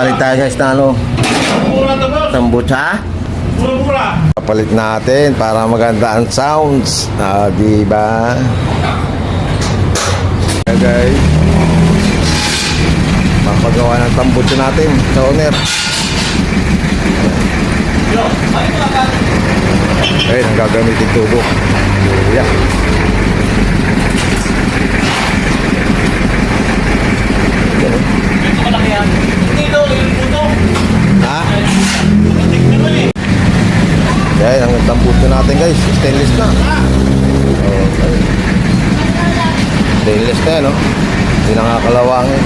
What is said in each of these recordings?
Papalit tayo guys na ano, tambucha. Papalit natin para maganda ang sounds. Di ba? Okay guys. Papagawa ng tambucha natin sa owner. Ayun, ang gagamitin tubo. Yeah. Ha? Yan, ang tambucha natin guys. Stainless na. Okay. Stainless na yan, no? Hindi nakakalawangin.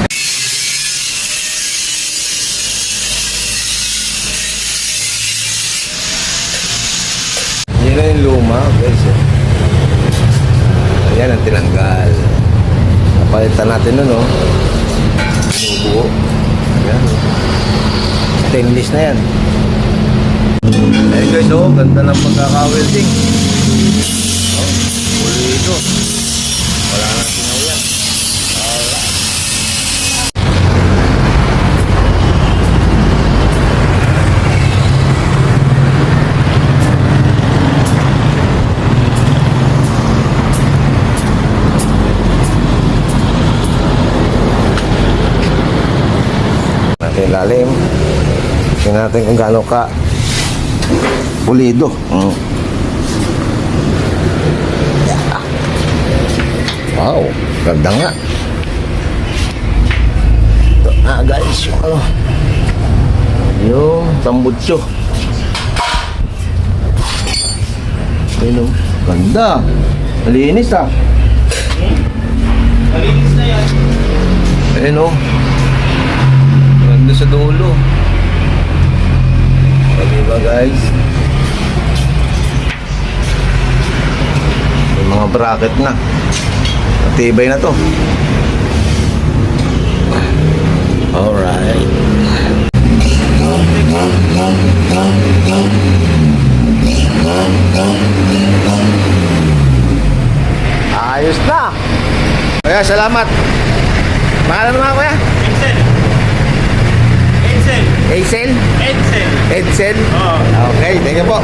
Yan na yung luma guys. Ayan ang tinanggal. Napalitan natin nun, no? Binubuo. Ayan. Stainless na yan. Ayan guys, oh, ganda ng pagkaka-welding. Oh, pulido. Wala na singaw yan. Wala. Natin lalim. Tingnan natin kung gaano ka pulido. Yeah. Wow, ganda nga. Ito na guys, yung ano, yung tambutso. Ayun, ganda. Malinis ah. Malinis na yan. Ayun o. Ganda sa dulo. Diba guys? May mga bracket na. Matibay na to. Alright. Ayos na. Kaya salamat. Mahal naman kuya? Edsel. Edsel? Edsel? Oo. Okay, thank you po.